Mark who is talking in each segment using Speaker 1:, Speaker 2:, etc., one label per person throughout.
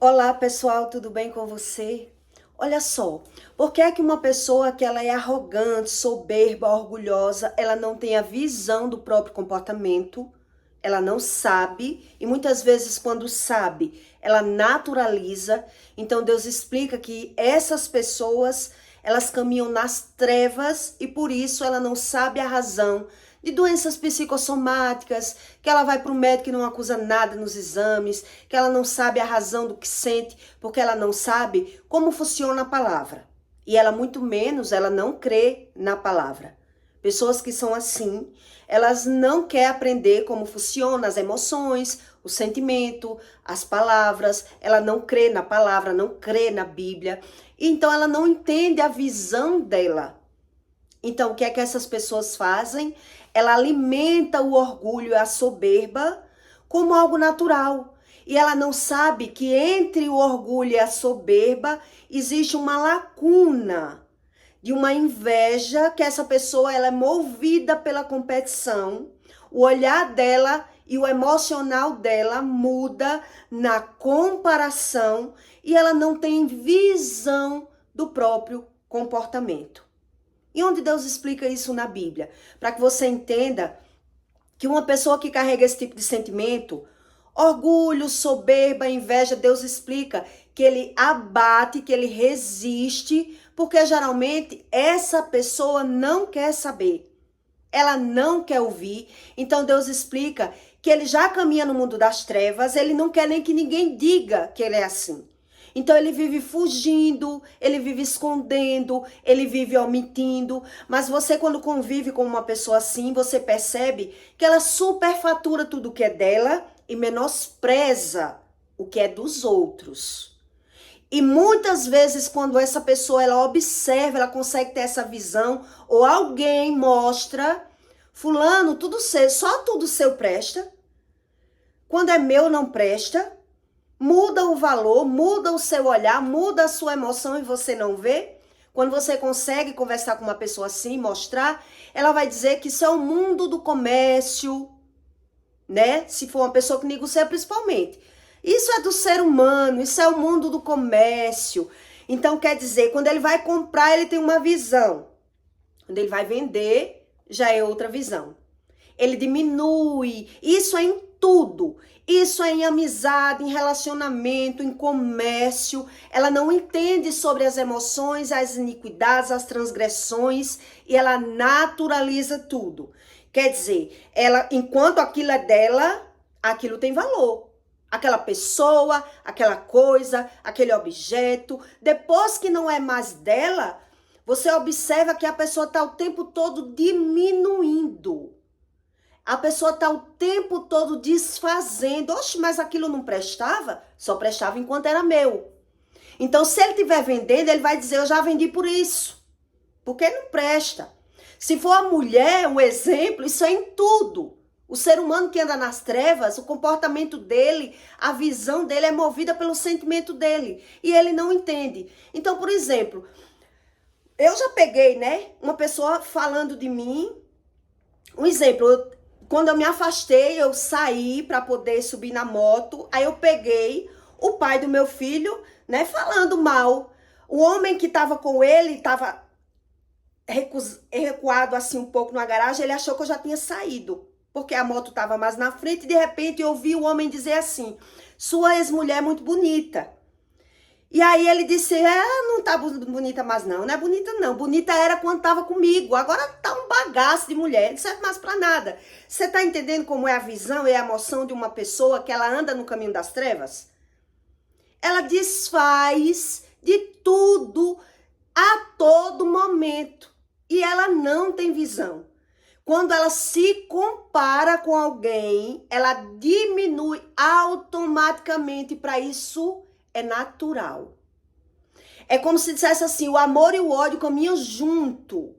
Speaker 1: Olá pessoal, tudo bem com você? Olha só, por que é que uma pessoa que ela é arrogante, soberba, orgulhosa, ela não tem a visão do próprio comportamento, ela não sabe, e muitas vezes quando sabe, ela naturaliza. Então Deus explica que essas pessoas, elas caminham nas trevas e por isso ela não sabe a razão de doenças psicossomáticas, que ela vai para o médico e não acusa nada nos exames, que ela não sabe a razão do que sente, porque ela não sabe como funciona a palavra. E ela muito menos, ela não crê na palavra. Pessoas que são assim, elas não querem aprender como funcionam as emoções, o sentimento, as palavras, ela não crê na palavra, não crê na Bíblia, então ela não entende a visão dela. Então, o que é que essas pessoas fazem? Ela alimenta o orgulho e a soberba como algo natural. E ela não sabe que entre o orgulho e a soberba existe uma lacuna de uma inveja, que essa pessoa ela é movida pela competição. O olhar dela e o emocional dela muda na comparação e ela não tem visão do próprio comportamento. E onde Deus explica isso na Bíblia? Para que você entenda que uma pessoa que carrega esse tipo de sentimento, orgulho, soberba, inveja, Deus explica que ele abate, que ele resiste, porque geralmente essa pessoa não quer saber. Ela não quer ouvir. Então Deus explica que ele já caminha no mundo das trevas, ele não quer nem que ninguém diga que ele é assim. Então ele vive fugindo, ele vive escondendo, ele vive omitindo. Mas você, quando convive com uma pessoa assim, você percebe que ela superfatura tudo que é dela e menospreza o que é dos outros. E muitas vezes, quando essa pessoa ela observa, ela consegue ter essa visão, ou alguém mostra, fulano, tudo seu, só tudo seu presta. Quando é meu, não presta. Muda o valor, muda o seu olhar, muda a sua emoção e você não vê. Quando você consegue conversar com uma pessoa assim, mostrar, ela vai dizer que isso é o mundo do comércio, né? Se for uma pessoa que negocia principalmente. Isso é do ser humano, isso é o mundo do comércio. Então, quer dizer, quando ele vai comprar, ele tem uma visão. Quando ele vai vender, já é outra visão. Ele diminui. Isso é em tudo. Isso é em amizade, em relacionamento, em comércio. Ela não entende sobre as emoções, as iniquidades, as transgressões e ela naturaliza tudo. Quer dizer, ela, enquanto aquilo é dela, aquilo tem valor. Aquela pessoa, aquela coisa, aquele objeto. Depois que não é mais dela, você observa que a pessoa está o tempo todo diminuindo. A pessoa está o tempo todo desfazendo. Oxe, mas aquilo não prestava? Só prestava enquanto era meu. Então, se ele estiver vendendo, ele vai dizer, eu já vendi por isso. Porque não presta. Se for a mulher, um exemplo, isso é em tudo. O ser humano que anda nas trevas, o comportamento dele, a visão dele é movida pelo sentimento dele. E ele não entende. Então, por exemplo, eu já peguei, né, uma pessoa falando de mim. Um exemplo, quando eu me afastei, eu saí para poder subir na moto. Aí eu peguei o pai do meu filho, né, falando mal. O homem que estava com ele estava recuado assim um pouco na garagem. Ele achou que eu já tinha saído, porque a moto estava mais na frente. E de repente eu ouvi o homem dizer assim: sua ex-mulher é muito bonita. E aí ele disse, não tá bonita mais não é bonita não, bonita era quando tava comigo, agora tá um bagaço de mulher, não serve mais pra nada. Você tá entendendo como é a visão e a emoção de uma pessoa que ela anda no caminho das trevas? Ela desfaz de tudo a todo momento e ela não tem visão. Quando ela se compara com alguém, ela diminui automaticamente, para isso é natural. É como se dissesse assim, o amor e o ódio caminham junto.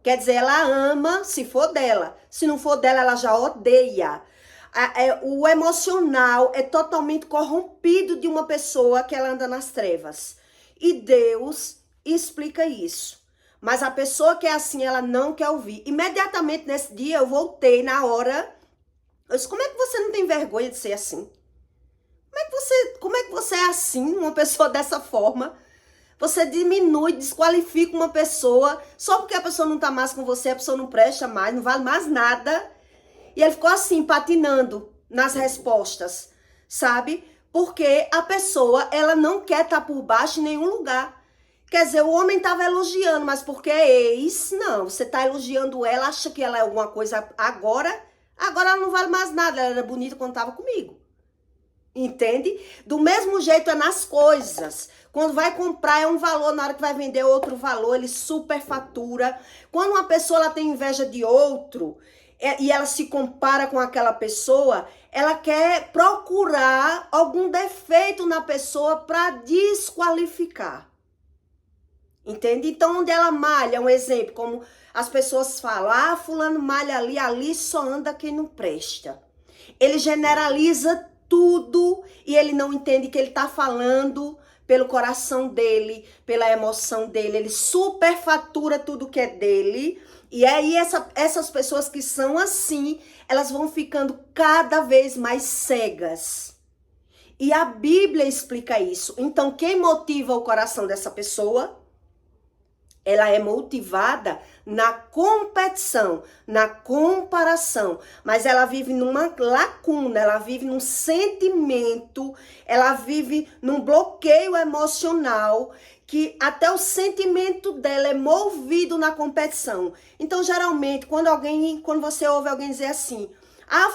Speaker 1: Quer dizer, ela ama se for dela. Se não for dela, ela já odeia. O emocional é totalmente corrompido de uma pessoa que ela anda nas trevas. E Deus explica isso. Mas a pessoa que é assim, ela não quer ouvir. Imediatamente nesse dia, eu voltei na hora. Eu disse, como é que você não tem vergonha de ser assim? Como é que você é assim, uma pessoa dessa forma? Você diminui, desqualifica uma pessoa só porque a pessoa não tá mais com você, a pessoa não presta mais, não vale mais nada. E ele ficou assim, patinando nas respostas, sabe? Porque a pessoa, ela não quer estar por baixo em nenhum lugar. Quer dizer, o homem tava elogiando, mas porque é ex, não. Você tá elogiando ela, acha que ela é alguma coisa agora ela não vale mais nada, ela era bonita quando tava comigo. Entende? Do mesmo jeito é nas coisas. Quando vai comprar é um valor, na hora que vai vender é outro valor, ele superfatura. Quando uma pessoa ela tem inveja de outro e ela se compara com aquela pessoa, ela quer procurar algum defeito na pessoa para desqualificar. Entende? Então, onde ela malha, um exemplo, como as pessoas falam, fulano malha ali, ali só anda quem não presta. Ele generaliza tudo e ele não entende que ele tá falando pelo coração dele, pela emoção dele. Ele superfatura tudo que é dele. E aí essas pessoas que são assim, elas vão ficando cada vez mais cegas. E a Bíblia explica isso. Então, quem motiva o coração dessa pessoa? Ela é motivada na competição, na comparação, mas ela vive numa lacuna, ela vive num sentimento, ela vive num bloqueio emocional, que até o sentimento dela é movido na competição. Então, geralmente, quando você ouve alguém dizer assim,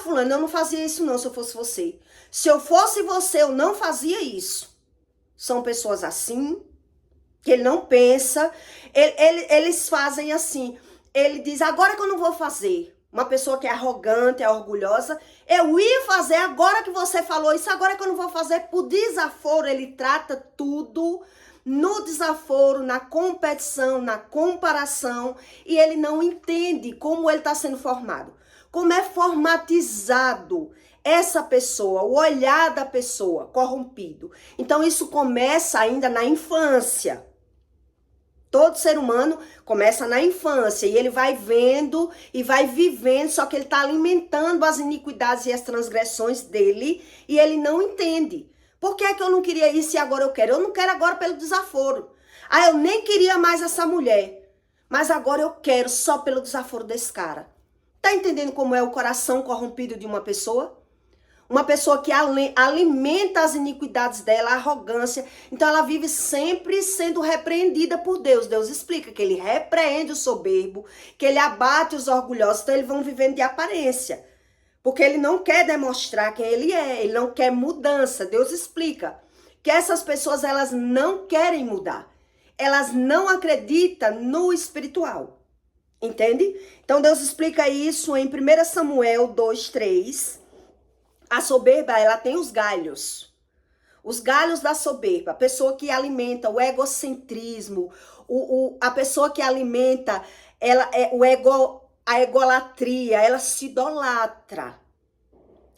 Speaker 1: fulano, eu não fazia isso não se eu fosse você. Se eu fosse você, eu não fazia isso. São pessoas assim, que ele não pensa, eles fazem assim, ele diz, agora que eu não vou fazer. Uma pessoa que é arrogante, é orgulhosa, eu ia fazer, agora que você falou isso, agora que eu não vou fazer, por desaforo, ele trata tudo no desaforo, na competição, na comparação, e ele não entende como ele está sendo formado, como é formatizado essa pessoa, o olhar da pessoa corrompido. Então isso começa ainda na infância. Todo ser humano começa na infância e ele vai vendo e vai vivendo, só que ele está alimentando as iniquidades e as transgressões dele e ele não entende. Por que é que eu não queria isso e agora eu quero? Eu não quero agora pelo desaforo. Eu nem queria mais essa mulher, mas agora eu quero só pelo desaforo desse cara. Tá entendendo como é o coração corrompido de uma pessoa? Uma pessoa que alimenta as iniquidades dela, a arrogância. Então ela vive sempre sendo repreendida por Deus. Deus explica que ele repreende o soberbo, que ele abate os orgulhosos. Então eles vão vivendo de aparência. Porque ele não quer demonstrar quem ele é. Ele não quer mudança. Deus explica que essas pessoas elas não querem mudar. Elas não acreditam no espiritual. Entende? Então Deus explica isso em 1 Samuel 2:3. A soberba, ela tem os galhos da soberba, a pessoa que alimenta o egocentrismo, a pessoa que alimenta a egolatria, ela se idolatra.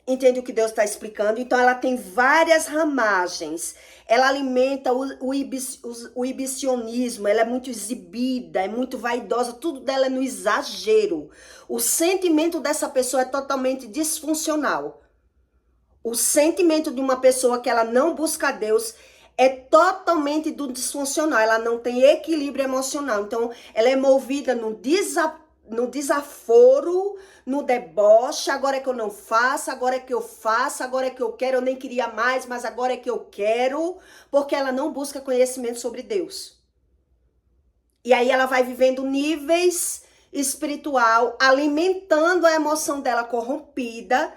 Speaker 1: Entende o que Deus está explicando? Então ela tem várias ramagens, ela alimenta o exibicionismo, ela é muito exibida, é muito vaidosa, tudo dela é no exagero. O sentimento dessa pessoa é totalmente disfuncional. O sentimento de uma pessoa que ela não busca Deus é totalmente do disfuncional. Ela não tem equilíbrio emocional. Então, ela é movida no desaforo, no deboche. Agora é que eu não faço, agora é que eu faço, agora é que eu quero. Eu nem queria mais, mas agora é que eu quero. Porque ela não busca conhecimento sobre Deus. E aí ela vai vivendo níveis espiritual, alimentando a emoção dela corrompida,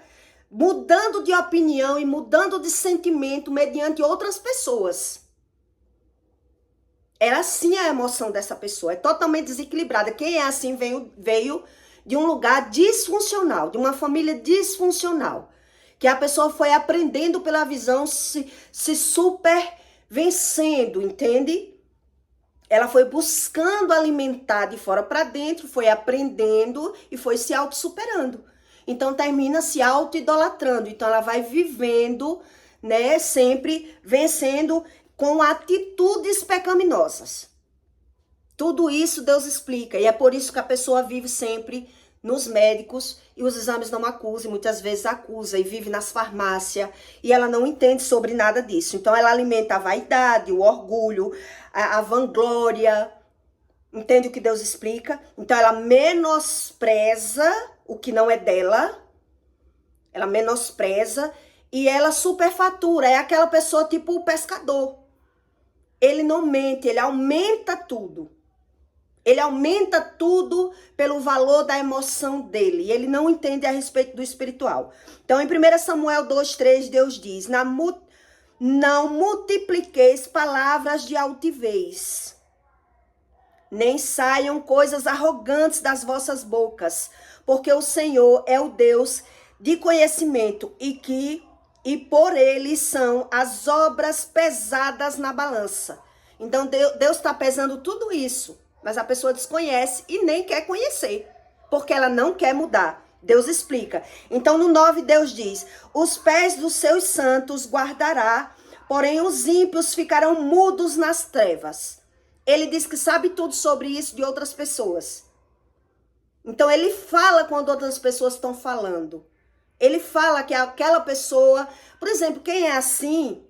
Speaker 1: mudando de opinião e mudando de sentimento mediante outras pessoas. Era assim a emoção dessa pessoa, é totalmente desequilibrada. Quem é assim veio de um lugar disfuncional, de uma família disfuncional, que a pessoa foi aprendendo pela visão, se super vencendo, entende? Ela foi buscando alimentar de fora para dentro, foi aprendendo e foi se auto-superando. Então termina se auto-idolatrando. Então ela vai vivendo, né, sempre vencendo com atitudes pecaminosas. Tudo isso Deus explica. E é por isso que a pessoa vive sempre nos médicos e os exames não acusam, e muitas vezes acusa e vive nas farmácias e ela não entende sobre nada disso. Então ela alimenta a vaidade, o orgulho, a vanglória. Entende o que Deus explica? Então ela menospreza o que não é dela, ela menospreza e ela superfatura. É aquela pessoa tipo o pescador. Ele não mente, ele aumenta tudo. Ele aumenta tudo pelo valor da emoção dele. E ele não entende a respeito do espiritual. Então, em 1 Samuel 2:3, Deus diz: não multipliqueis palavras de altivez, nem saiam coisas arrogantes das vossas bocas, porque o Senhor é o Deus de conhecimento e por ele são as obras pesadas na balança. Então, Deus está pesando tudo isso. Mas a pessoa desconhece e nem quer conhecer, porque ela não quer mudar. Deus explica. Então, no 9, Deus diz: os pés dos seus santos guardará, porém os ímpios ficarão mudos nas trevas. Ele diz que sabe tudo sobre isso de outras pessoas. Então, ele fala quando outras pessoas estão falando. Ele fala que aquela pessoa, por exemplo, quem é assim,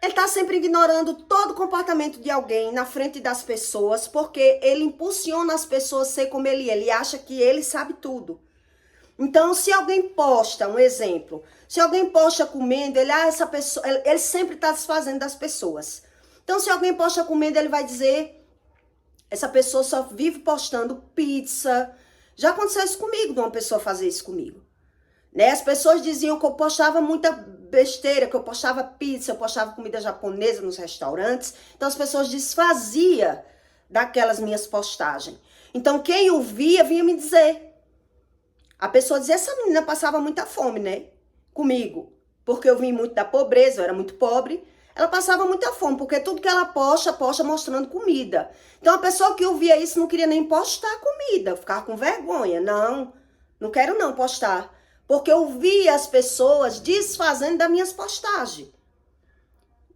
Speaker 1: ele está sempre ignorando todo o comportamento de alguém na frente das pessoas, porque ele impulsiona as pessoas a ser como ele é. Ele acha que ele sabe tudo. Então, se alguém posta, um exemplo, se alguém posta comendo, essa pessoa, ele sempre está desfazendo das pessoas. Então, se alguém posta comendo, ele vai dizer, essa pessoa só vive postando pizza. Já aconteceu isso comigo, de uma pessoa fazer isso comigo. Né? As pessoas diziam que eu postava muita besteira, que eu postava pizza, eu postava comida japonesa nos restaurantes. Então as pessoas desfaziam daquelas minhas postagens. Então quem o via vinha me dizer. A pessoa dizia, essa menina passava muita fome, né? Comigo. Porque eu vim muito da pobreza, eu era muito pobre. Ela passava muita fome, porque tudo que ela posta mostrando comida. Então a pessoa que ouvia isso não queria nem postar comida, eu ficava com vergonha. Não quero não postar. Porque eu via as pessoas desfazendo das minhas postagens.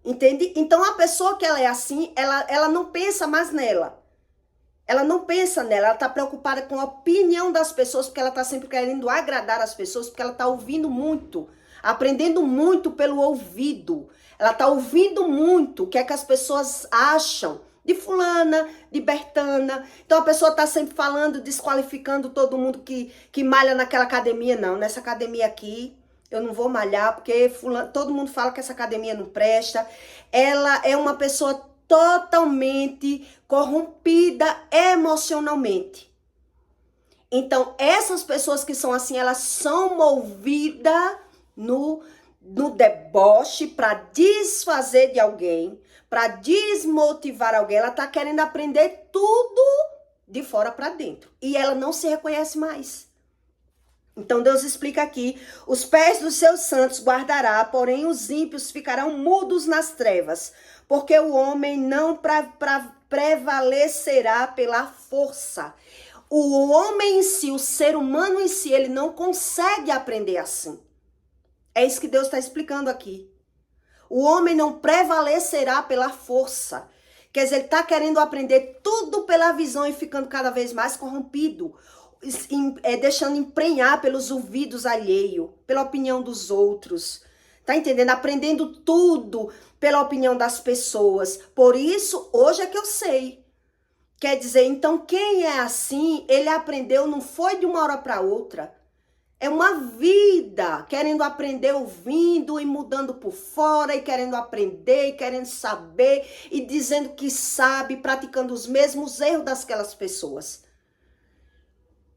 Speaker 1: Entende? Então, a pessoa que ela é assim, ela não pensa mais nela. Ela não pensa nela, ela está preocupada com a opinião das pessoas, porque ela está sempre querendo agradar as pessoas, porque ela está ouvindo muito, aprendendo muito pelo ouvido. Ela está ouvindo muito o que é que as pessoas acham de fulana, de Bertana. Então a pessoa está sempre falando, desqualificando todo mundo que malha naquela academia. Não, nessa academia aqui eu não vou malhar, porque todo mundo fala que essa academia não presta. Ela é uma pessoa totalmente corrompida emocionalmente. Então essas pessoas que são assim, elas são movidas no deboche para desfazer de alguém, para desmotivar alguém. Ela tá querendo aprender tudo de fora para dentro e ela não se reconhece mais. Então Deus explica aqui: os pés dos seus santos guardará, porém os ímpios ficarão mudos nas trevas, porque o homem não prevalecerá pela força. O homem em si, o ser humano em si, ele não consegue aprender assim. É isso que Deus está explicando aqui. O homem não prevalecerá pela força. Quer dizer, ele está querendo aprender tudo pela visão e ficando cada vez mais corrompido. Deixando emprenhar pelos ouvidos alheios, pela opinião dos outros. Tá entendendo? Aprendendo tudo pela opinião das pessoas. Por isso, hoje é que eu sei. Quer dizer, então quem é assim, ele aprendeu, não foi de uma hora para outra. É uma vida, querendo aprender, ouvindo e mudando por fora, e querendo aprender, e querendo saber, e dizendo que sabe, praticando os mesmos erros daquelas pessoas.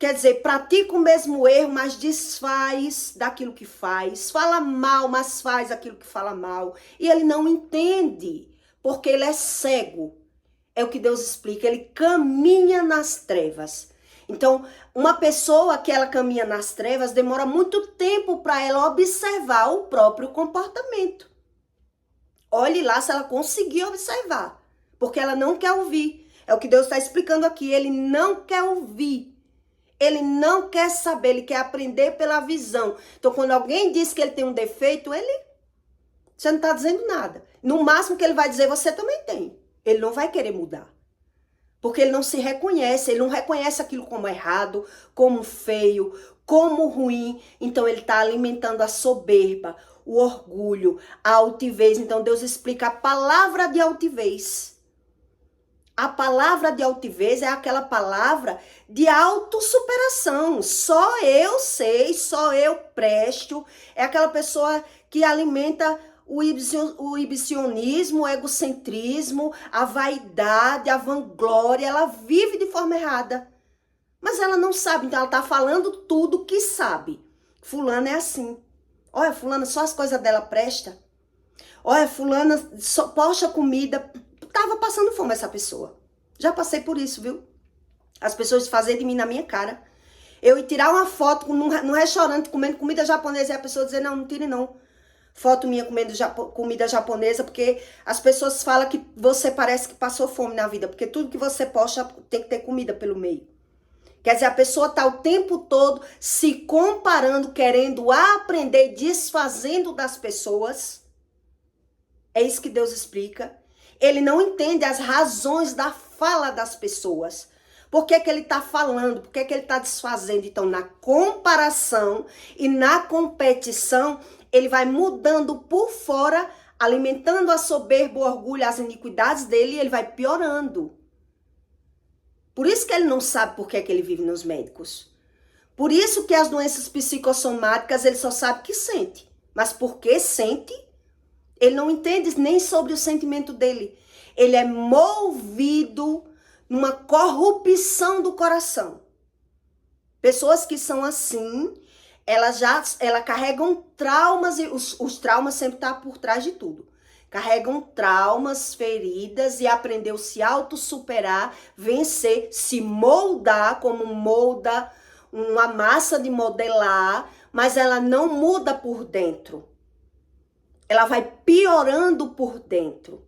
Speaker 1: Quer dizer, pratica o mesmo erro, mas desfaz daquilo que faz. Fala mal, mas faz aquilo que fala mal. E ele não entende, porque ele é cego. É o que Deus explica, ele caminha nas trevas. Então, uma pessoa que ela caminha nas trevas, demora muito tempo para ela observar o próprio comportamento. Olhe lá se ela conseguir observar, porque ela não quer ouvir. É o que Deus está explicando aqui, ele não quer ouvir. Ele não quer saber, ele quer aprender pela visão. Então, quando alguém diz que ele tem um defeito, você não está dizendo nada. No máximo que ele vai dizer, você também tem. Ele não vai querer mudar. Porque ele não se reconhece, ele não reconhece aquilo como errado, como feio, como ruim. Então ele está alimentando a soberba, o orgulho, a altivez. Então Deus explica a palavra de altivez. A palavra de altivez é aquela palavra de autossuperação. Só eu sei, só eu presto. É aquela pessoa que alimenta o exibicionismo, o egocentrismo, a vaidade, a vanglória. Ela vive de forma errada. Mas ela não sabe, então ela tá falando tudo que sabe. Fulana é assim. Olha, fulana, só as coisas dela presta. Olha, fulana só posta comida. Tava passando fome essa pessoa. Já passei por isso, viu? As pessoas fazerem de mim na minha cara. Eu ia tirar uma foto num restaurante comendo comida japonesa e a pessoa dizer, não, não tire não. Foto minha comendo comida japonesa, porque as pessoas falam que você parece que passou fome na vida, porque tudo que você posta tem que ter comida pelo meio. Quer dizer, a pessoa tá o tempo todo se comparando, querendo aprender, desfazendo das pessoas. É isso que Deus explica. Ele não entende as razões da fala das pessoas. Por que que ele está falando? Por que que ele está desfazendo? Então, na comparação e na competição, ele vai mudando por fora, alimentando a soberba, o orgulho, as iniquidades dele, e ele vai piorando. Por isso que ele não sabe por que que ele vive nos médicos. Por isso que as doenças psicossomáticas, ele só sabe que sente. Mas por que sente? Ele não entende nem sobre o sentimento dele. Ele é movido numa corrupção do coração. Pessoas que são assim, elas carregam traumas, e os traumas sempre estão por trás de tudo. Carregam traumas, feridas e aprendeu a se autossuperar, vencer, se moldar como molda uma massa de modelar, mas ela não muda por dentro. Ela vai piorando por dentro.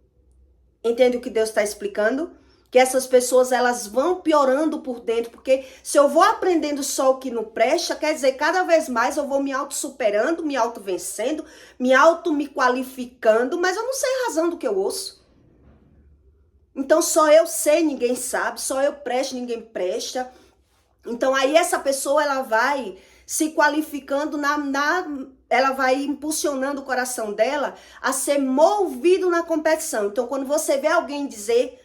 Speaker 1: Entende o que Deus está explicando? Que essas pessoas, elas vão piorando por dentro, porque se eu vou aprendendo só o que não presta, quer dizer, cada vez mais eu vou me auto-superando, me auto-vencendo, me qualificando, mas eu não sei a razão do que eu ouço. Então só eu sei, ninguém sabe, só eu presto, ninguém presta. Então aí essa pessoa, ela vai se qualificando, ela vai impulsionando o coração dela a ser movido na competição. Então quando você vê alguém dizer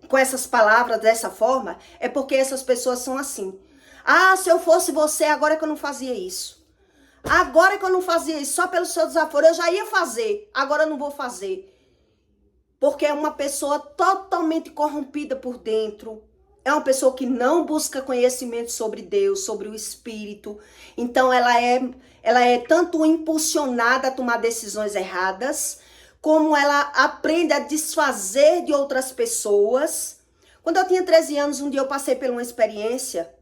Speaker 1: com essas palavras dessa forma, é porque essas pessoas são assim. Ah, se eu fosse você, agora é que eu não fazia isso. Agora é que eu não fazia isso, só pelo seu desaforo. Eu já ia fazer, agora eu não vou fazer. Porque é uma pessoa totalmente corrompida por dentro. É uma pessoa que não busca conhecimento sobre Deus, sobre o Espírito. Então ela é tanto impulsionada a tomar decisões erradas, como ela aprende a desfazer de outras pessoas. Quando eu tinha 13 anos, um dia eu passei por uma experiência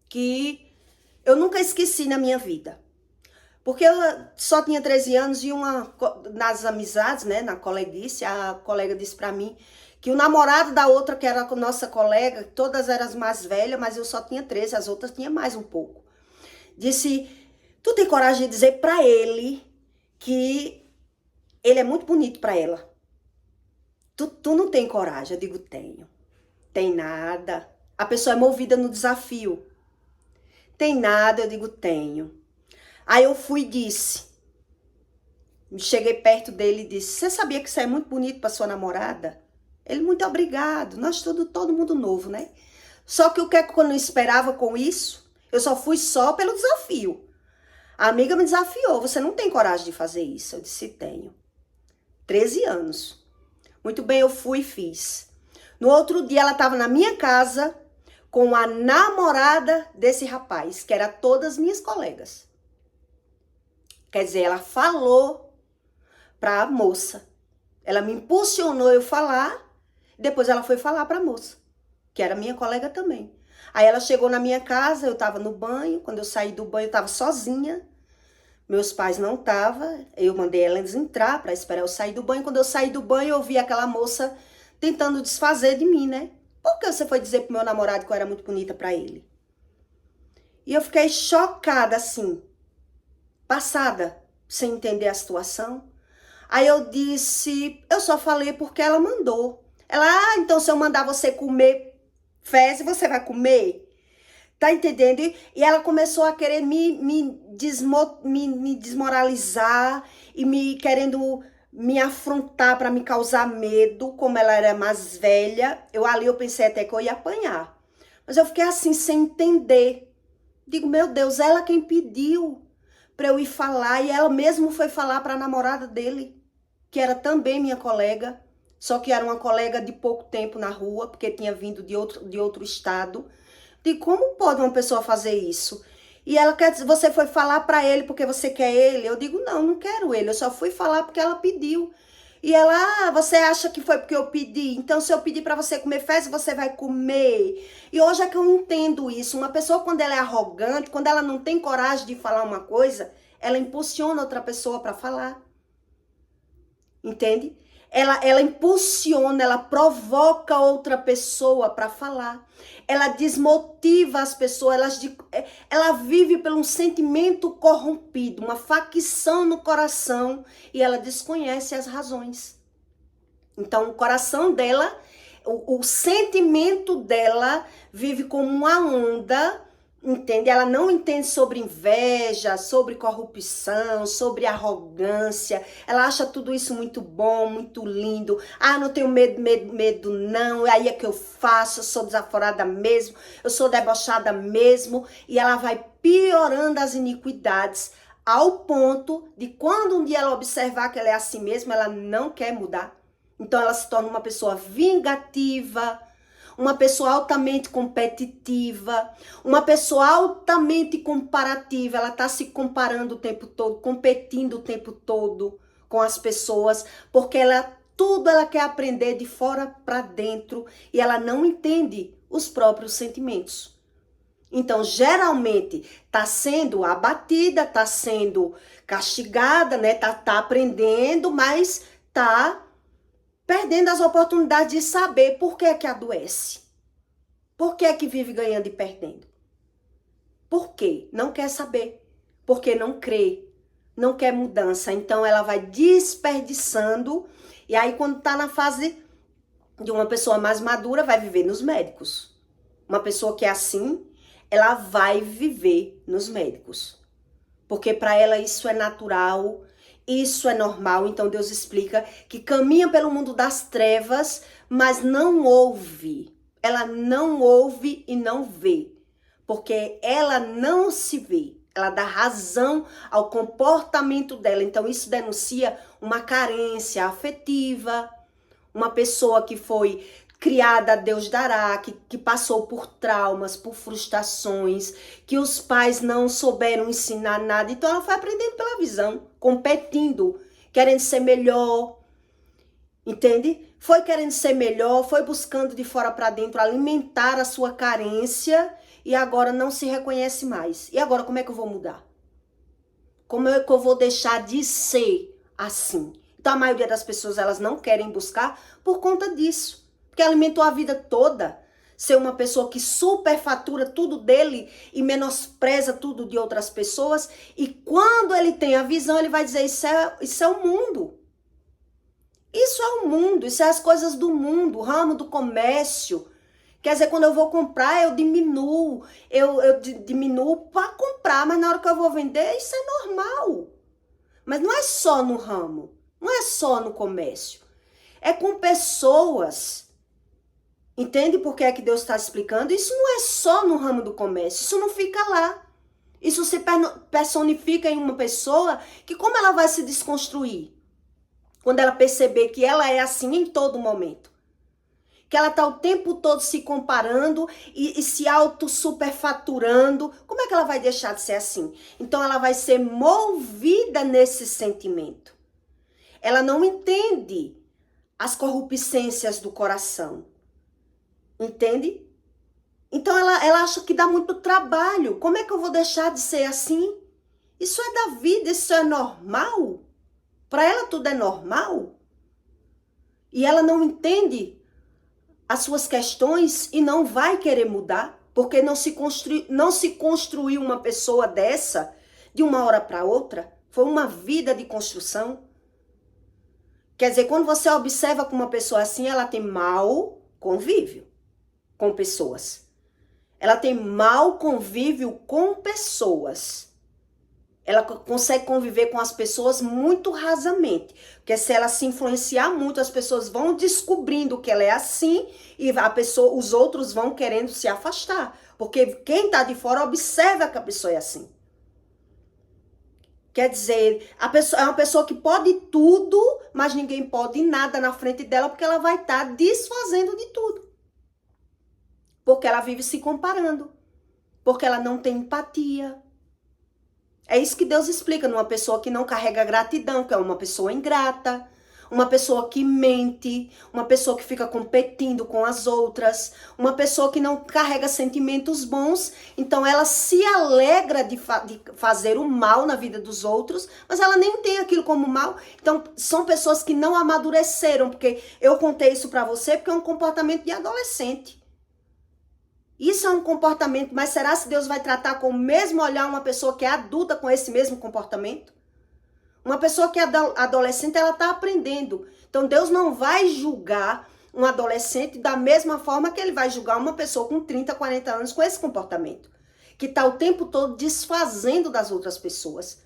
Speaker 1: que eu nunca esqueci na minha vida. Porque eu só tinha 13 anos e nas amizades, né, na coleguice, a colega disse pra mim que o namorado da outra, que era a nossa colega, todas eram as mais velhas, mas eu só tinha 13, as outras tinham mais um pouco. Disse, tu tem coragem de dizer pra ele que ele é muito bonito pra ela. Tu não tem coragem? Eu digo, tenho. Tem nada. A pessoa é movida no desafio. Tem nada? Eu digo, tenho. Aí eu fui e disse. Cheguei perto dele e disse, você sabia que isso é muito bonito pra sua namorada? Ele, muito obrigado. Nós todo mundo novo, né? Só que o que é que eu não esperava com isso? Eu só fui só pelo desafio. A amiga me desafiou, você não tem coragem de fazer isso? Eu disse, tenho. 13 anos. Muito bem, eu fui e fiz. No outro dia, ela estava na minha casa com a namorada desse rapaz, que era todas minhas colegas. Quer dizer, ela falou para a moça. Ela me impulsionou eu falar, depois ela foi falar para a moça, que era minha colega também. Aí ela chegou na minha casa, eu estava no banho, quando eu saí do banho eu estava sozinha. Meus pais não estavam, eu mandei elas entrar para esperar eu sair do banho. Quando eu saí do banho, eu vi aquela moça tentando desfazer de mim, né? Por que você foi dizer pro meu namorado que eu era muito bonita para ele? E eu fiquei chocada, assim, passada, sem entender a situação. Aí eu disse, eu só falei porque ela mandou. Ela, então se eu mandar você comer fezes, você vai comer? Tá entendendo? E ela começou a querer me desmoralizar e me querendo me afrontar para me causar medo, como ela era mais velha. Eu pensei até que eu ia apanhar. Mas eu fiquei assim, sem entender. Digo, meu Deus, ela quem pediu para eu ir falar. E ela mesmo foi falar para a namorada dele, que era também minha colega. Só que era uma colega de pouco tempo na rua, porque tinha vindo de outro estado. De como pode uma pessoa fazer isso? E ela quer dizer, você foi falar para ele porque você quer ele? Eu digo, não, não quero ele. Eu só fui falar porque ela pediu. E ela, você acha que foi porque eu pedi? Então, se eu pedir para você comer fezes, você vai comer. E hoje é que eu entendo isso. Uma pessoa, quando ela é arrogante, quando ela não tem coragem de falar uma coisa, ela impulsiona outra pessoa para falar. Entende? Ela impulsiona, ela provoca outra pessoa para falar. Ela desmotiva as pessoas, ela vive por um sentimento corrompido, uma facção no coração e ela desconhece as razões. Então, o coração dela, o sentimento dela vive como uma onda. Entende? Ela não entende sobre inveja, sobre corrupção, sobre arrogância. Ela acha tudo isso muito bom, muito lindo. Ah, não tenho medo não. Aí é que eu faço, eu sou desaforada mesmo, eu sou debochada mesmo. E ela vai piorando as iniquidades ao ponto de quando um dia ela observar que ela é assim mesmo, ela não quer mudar. Então ela se torna uma pessoa vingativa, uma pessoa altamente competitiva, uma pessoa altamente comparativa. Ela está se comparando o tempo todo, competindo o tempo todo com as pessoas, porque tudo ela quer aprender de fora para dentro e ela não entende os próprios sentimentos. Então, geralmente, está sendo abatida, está sendo castigada, né? Tá aprendendo, mas está perdendo as oportunidades de saber por que é que adoece. Por que é que vive ganhando e perdendo? Por quê? Não quer saber. Porque não crê. Não quer mudança. Então ela vai desperdiçando. E aí quando tá na fase de uma pessoa mais madura, vai viver nos médicos. Uma pessoa que é assim, ela vai viver nos médicos. Porque para ela isso é natural, isso é normal. Então Deus explica que caminha pelo mundo das trevas, mas não ouve. Ela não ouve e não vê. Porque ela não se vê. Ela dá razão ao comportamento dela. Então isso denuncia uma carência afetiva. Uma pessoa que foi criada a Deus dará, que passou por traumas, por frustrações, que os pais não souberam ensinar nada. Então ela foi aprendendo pela visão, competindo, querendo ser melhor, entende? Foi querendo ser melhor, foi buscando de fora para dentro alimentar a sua carência e agora não se reconhece mais. E agora como é que eu vou mudar? Como é que eu vou deixar de ser assim? Então a maioria das pessoas elas não querem buscar por conta disso. Porque alimentou a vida toda, ser uma pessoa que superfatura tudo dele e menospreza tudo de outras pessoas. E quando ele tem a visão, ele vai dizer, isso é o mundo. Isso é o mundo, isso é as coisas do mundo, o ramo do comércio. Quer dizer, quando eu vou comprar, eu diminuo para comprar, mas na hora que eu vou vender, isso é normal. Mas não é só no ramo, não é só no comércio. É com pessoas. Entende por que é que Deus está explicando? Isso não é só no ramo do comércio, isso não fica lá. Isso se personifica em uma pessoa que como ela vai se desconstruir? Quando ela perceber que ela é assim em todo momento. Que ela está o tempo todo se comparando e se auto-superfaturando. Como é que ela vai deixar de ser assim? Então ela vai ser movida nesse sentimento. Ela não entende as corrupçências do coração. Entende? Então ela acha que dá muito trabalho. Como é que eu vou deixar de ser assim? Isso é da vida, isso é normal. Para ela tudo é normal. E ela não entende as suas questões e não vai querer mudar. Porque não se construiu uma pessoa dessa de uma hora para outra. Foi uma vida de construção. Quer dizer, quando você observa que uma pessoa assim, ela tem mau convívio com pessoas. Ela tem mau convívio com pessoas. Ela consegue conviver com as pessoas muito rasamente. Porque se ela se influenciar muito, as pessoas vão descobrindo que ela é assim e os outros vão querendo se afastar. Porque quem está de fora observa que a pessoa é assim. Quer dizer, a pessoa é uma pessoa que pode tudo, mas ninguém pode nada na frente dela, porque ela vai estar desfazendo de tudo. Porque ela vive se comparando. Porque ela não tem empatia. É isso que Deus explica numa pessoa que não carrega gratidão, que é uma pessoa ingrata, uma pessoa que mente, uma pessoa que fica competindo com as outras, uma pessoa que não carrega sentimentos bons, então ela se alegra de fazer o mal na vida dos outros, mas ela nem tem aquilo como mal. Então são pessoas que não amadureceram, porque eu contei isso pra você porque é um comportamento de adolescente. Isso é um comportamento, mas será que Deus vai tratar com o mesmo olhar uma pessoa que é adulta com esse mesmo comportamento? Uma pessoa que é adolescente, ela está aprendendo. Então Deus não vai julgar um adolescente da mesma forma que ele vai julgar uma pessoa com 30, 40 anos com esse comportamento. Que está o tempo todo desfazendo das outras pessoas.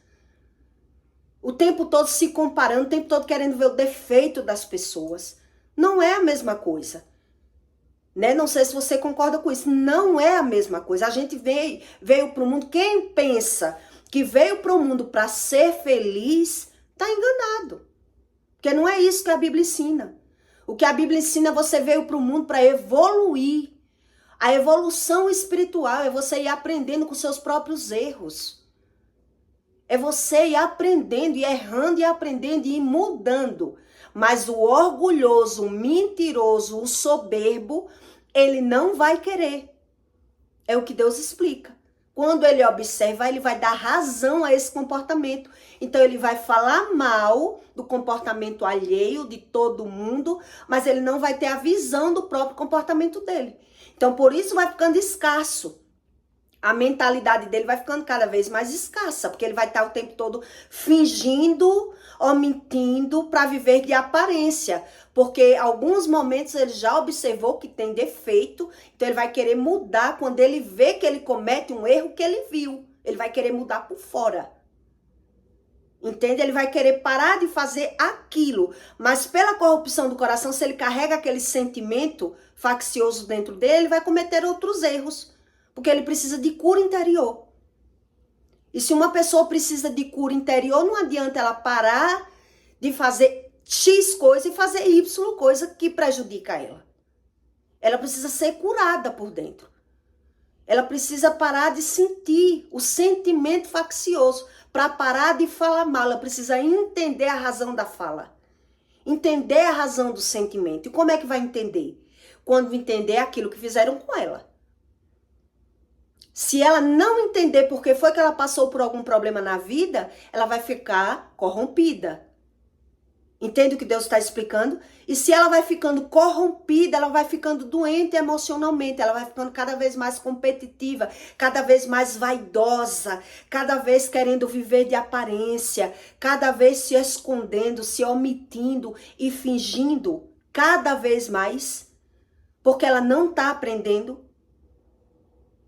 Speaker 1: O tempo todo se comparando, o tempo todo querendo ver o defeito das pessoas. Não é a mesma coisa. Né? Não sei se você concorda com isso. Não é a mesma coisa. A gente veio para o mundo. Quem pensa que veio para o mundo para ser feliz, está enganado. Porque não é isso que a Bíblia ensina. O que a Bíblia ensina, você veio para o mundo para evoluir. A evolução espiritual é você ir aprendendo com seus próprios erros. É você ir aprendendo, e errando e aprendendo e ir mudando. Mas o orgulhoso, o mentiroso, o soberbo, ele não vai querer. É o que Deus explica. Quando ele observa, ele vai dar razão a esse comportamento. Então ele vai falar mal do comportamento alheio de todo mundo, mas ele não vai ter a visão do próprio comportamento dele. Então por isso vai ficando escasso. A mentalidade dele vai ficando cada vez mais escassa, porque ele vai estar o tempo todo fingindo ou mentindo para viver de aparência. Porque alguns momentos ele já observou que tem defeito, então ele vai querer mudar quando ele vê que ele comete um erro que ele viu. Ele vai querer mudar por fora. Entende? Ele vai querer parar de fazer aquilo. Mas pela corrupção do coração, se ele carrega aquele sentimento faccioso dentro dele, ele vai cometer outros erros. Porque ele precisa de cura interior. E se uma pessoa precisa de cura interior, não adianta ela parar de fazer X coisa e fazer Y coisa que prejudica ela. Ela precisa ser curada por dentro. Ela precisa parar de sentir o sentimento faccioso. Para parar de falar mal, ela precisa entender a razão da fala. Entender a razão do sentimento. E como é que vai entender? Quando entender aquilo que fizeram com ela. Se ela não entender por que foi que ela passou por algum problema na vida, ela vai ficar corrompida. Entende o que Deus está explicando? E se ela vai ficando corrompida, ela vai ficando doente emocionalmente, ela vai ficando cada vez mais competitiva, cada vez mais vaidosa, cada vez querendo viver de aparência, cada vez se escondendo, se omitindo e fingindo cada vez mais, porque ela não está aprendendo.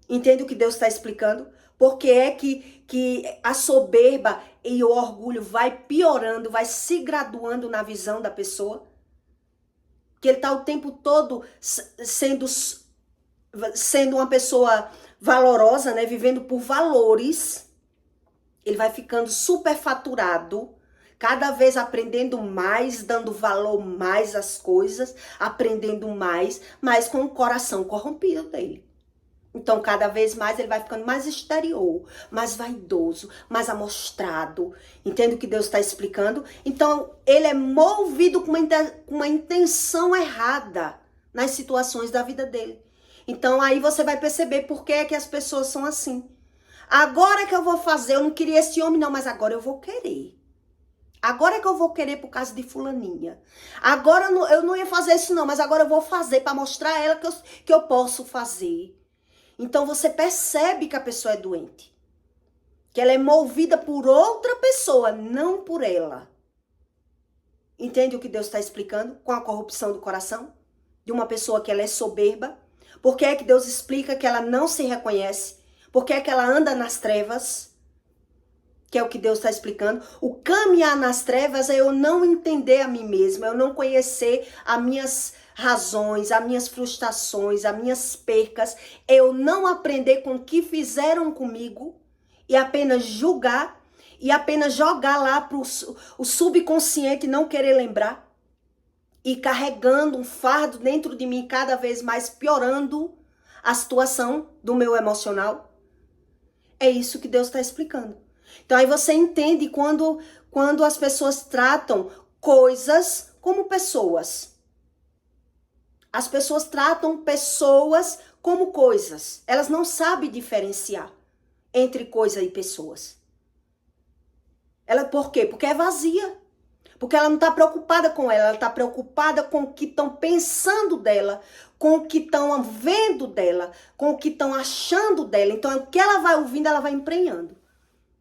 Speaker 1: Entende o que Deus está explicando? Porque é que a soberba e o orgulho vai piorando, vai se graduando na visão da pessoa. Que ele está o tempo todo sendo uma pessoa valorosa, né? Vivendo por valores. Ele vai ficando superfaturado, cada vez aprendendo mais, dando valor mais às coisas, aprendendo mais, mas com o coração corrompido dele. Então, cada vez mais ele vai ficando mais exterior, mais vaidoso, mais amostrado. Entende o que Deus está explicando? Então, ele é movido com uma intenção errada nas situações da vida dele. Então, aí você vai perceber por que é que as pessoas são assim. Agora é que eu vou fazer, eu não queria esse homem não, mas agora eu vou querer. Agora é que eu vou querer por causa de fulaninha. Agora eu não ia fazer isso não, mas agora eu vou fazer para mostrar a ela que eu posso fazer. Então você percebe que a pessoa é doente. Que ela é movida por outra pessoa, não por ela. Entende o que Deus está explicando com a corrupção do coração? De uma pessoa que ela é soberba? Por que é que Deus explica que ela não se reconhece? Por que é que ela anda nas trevas? Que é o que Deus está explicando. O caminhar nas trevas é eu não entender a mim mesma, eu não conhecer as minhas razões, as minhas frustrações, as minhas percas, eu não aprender com o que fizeram comigo e apenas julgar e apenas jogar lá para o subconsciente não querer lembrar e carregando um fardo dentro de mim cada vez mais piorando a situação do meu emocional. É isso que Deus está explicando. Então aí você entende quando as pessoas tratam coisas como pessoas. As pessoas tratam pessoas como coisas. Elas não sabem diferenciar entre coisa e pessoas. Por quê? Porque é vazia. Porque ela não está preocupada com ela está preocupada com o que estão pensando dela, com o que estão vendo dela, com o que estão achando dela. Então o que ela vai ouvindo, ela vai emprenhando.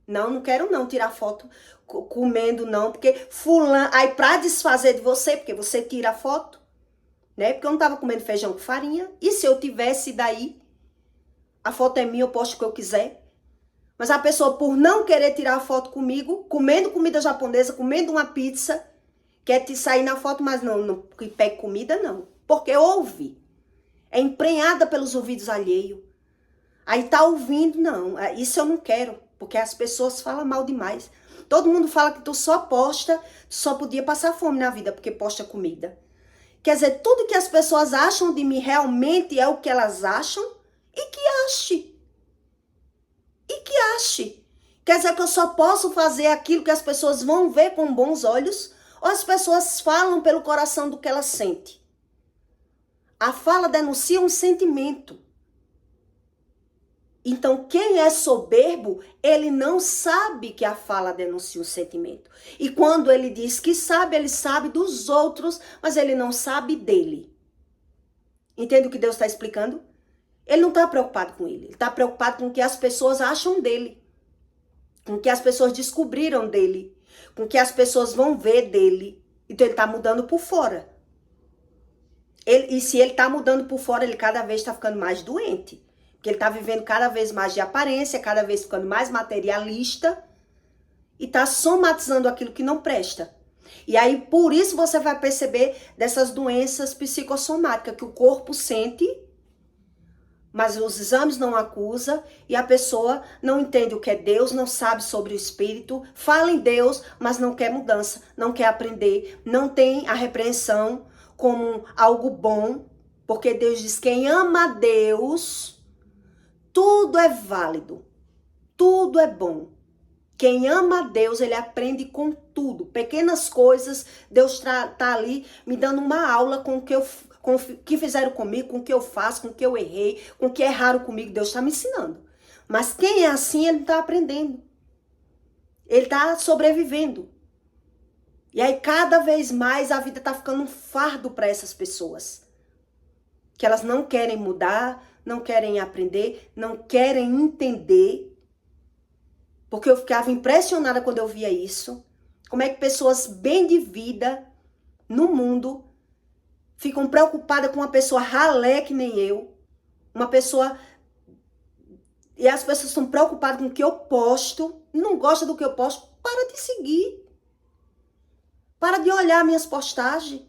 Speaker 1: Não quero não tirar foto comendo não, porque fulano, aí pra desfazer de você, porque você tira a foto, né? Porque eu não tava comendo feijão com farinha, e se eu tivesse daí, a foto é minha, eu posto o que eu quiser. Mas a pessoa, por não querer tirar a foto comigo, comendo comida japonesa, comendo uma pizza, quer te sair na foto, mas não que pegue comida, não. Porque ouve. É emprenhada pelos ouvidos alheios. Aí tá ouvindo, não. Isso eu não quero. Porque as pessoas falam mal demais. Todo mundo fala que tu só posta, tu só podia passar fome na vida porque posta comida. Quer dizer, tudo que as pessoas acham de mim realmente é o que elas acham e que ache. E que ache. Quer dizer que eu só posso fazer aquilo que as pessoas vão ver com bons olhos ou as pessoas falam pelo coração do que elas sentem. A fala denuncia um sentimento. Então, quem é soberbo, ele não sabe que a fala denuncia um sentimento. E quando ele diz que sabe, ele sabe dos outros, mas ele não sabe dele. Entende o que Deus está explicando? Ele não está preocupado com ele. Ele está preocupado com o que as pessoas acham dele. Com o que as pessoas descobriram dele. Com o que as pessoas vão ver dele. Então, ele está mudando por fora. E se ele está mudando por fora, ele cada vez está ficando mais doente. Porque ele está vivendo cada vez mais de aparência, cada vez ficando mais materialista e está somatizando aquilo que não presta. E aí, por isso, você vai perceber dessas doenças psicossomáticas que o corpo sente, mas os exames não acusam e a pessoa não entende o que é Deus, não sabe sobre o Espírito, fala em Deus, mas não quer mudança, não quer aprender, não tem a repreensão como algo bom, porque Deus diz, quem ama a Deus... Tudo é válido, tudo é bom. Quem ama a Deus, ele aprende com tudo. Pequenas coisas, Deus tá ali me dando uma aula com o que fizeram comigo, com o que eu faço, com o que eu errei, com o que erraram comigo, Deus está me ensinando. Mas quem é assim, ele está aprendendo. Ele está sobrevivendo. E aí, cada vez mais, a vida está ficando um fardo para essas pessoas. Que elas não querem mudar, não querem aprender, não querem entender. Porque eu ficava impressionada quando eu via isso. Como é que pessoas bem de vida no mundo ficam preocupadas com uma pessoa ralé que nem eu. Uma pessoa... E as pessoas estão preocupadas com o que eu posto. Não gostam do que eu posto. Para de seguir. Para de olhar minhas postagens.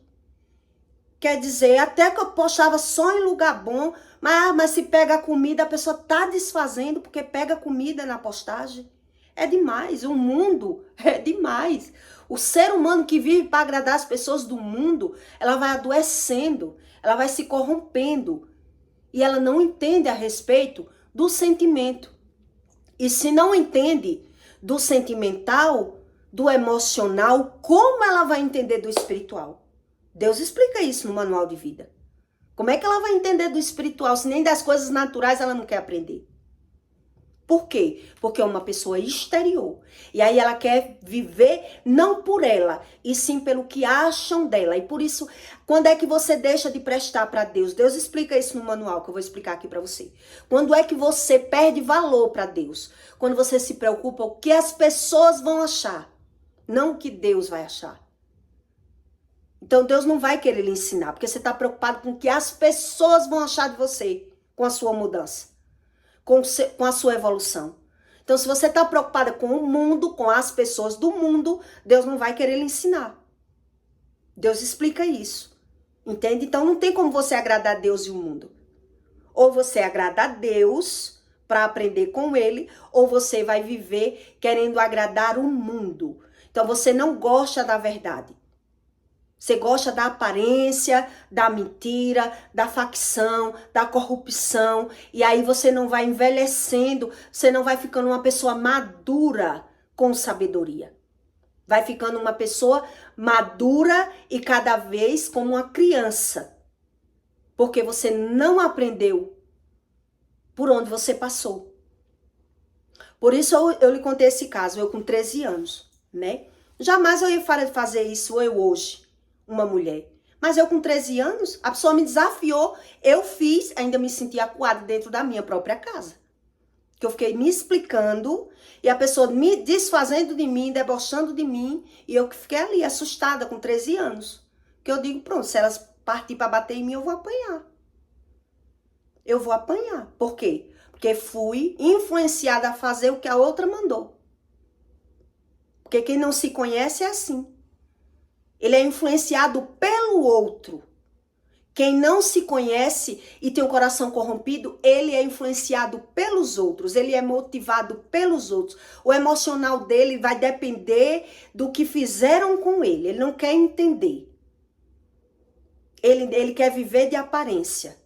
Speaker 1: Quer dizer, até que eu postava só em lugar bom, mas se pega a comida, a pessoa tá desfazendo porque pega comida na postagem. É demais, o mundo é demais. O ser humano que vive para agradar as pessoas do mundo, ela vai adoecendo, ela vai se corrompendo. E ela não entende a respeito do sentimento. E se não entende do sentimental, do emocional, como ela vai entender do espiritual? Deus explica isso no manual de vida. Como é que ela vai entender do espiritual se nem das coisas naturais ela não quer aprender? Por quê? Porque é uma pessoa exterior. E aí ela quer viver não por ela, e sim pelo que acham dela. E por isso, quando é que você deixa de prestar para Deus? Deus explica isso no manual que eu vou explicar aqui para você. Quando é que você perde valor para Deus? Quando você se preocupa o que as pessoas vão achar, não o que Deus vai achar. Então Deus não vai querer lhe ensinar, porque você está preocupado com o que as pessoas vão achar de você, com a sua mudança, com a sua evolução. Então se você está preocupada com o mundo, com as pessoas do mundo, Deus não vai querer lhe ensinar. Deus explica isso, entende? Então não tem como você agradar a Deus e o mundo. Ou você agrada a Deus para aprender com Ele, ou você vai viver querendo agradar o mundo. Então você não gosta da verdade. Você gosta da aparência, da mentira, da facção, da corrupção. E aí você não vai envelhecendo, você não vai ficando uma pessoa madura com sabedoria. Vai ficando uma pessoa madura e cada vez como uma criança. Porque você não aprendeu por onde você passou. Por isso eu lhe contei esse caso, eu com 13 anos, né? Jamais eu ia fazer isso eu hoje. Uma mulher. Mas eu com 13 anos, a pessoa me desafiou, eu fiz, ainda me senti acuada dentro da minha própria casa. Que eu fiquei me explicando e a pessoa me desfazendo de mim, debochando de mim, e eu que fiquei ali assustada com 13 anos. Que eu digo, pronto, se elas partir para bater em mim, eu vou apanhar. Eu vou apanhar. Por quê? Porque fui influenciada a fazer o que a outra mandou. Porque quem não se conhece é assim. Ele é influenciado pelo outro. Quem não se conhece e tem o coração corrompido, ele é influenciado pelos outros. Ele é motivado pelos outros. O emocional dele vai depender do que fizeram com ele. Ele não quer entender. Ele quer viver de aparência.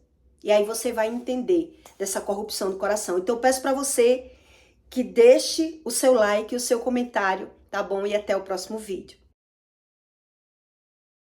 Speaker 1: E aí você vai entender dessa corrupção do coração. Então eu peço para você que deixe o seu like e o seu comentário, tá bom? E até o próximo vídeo.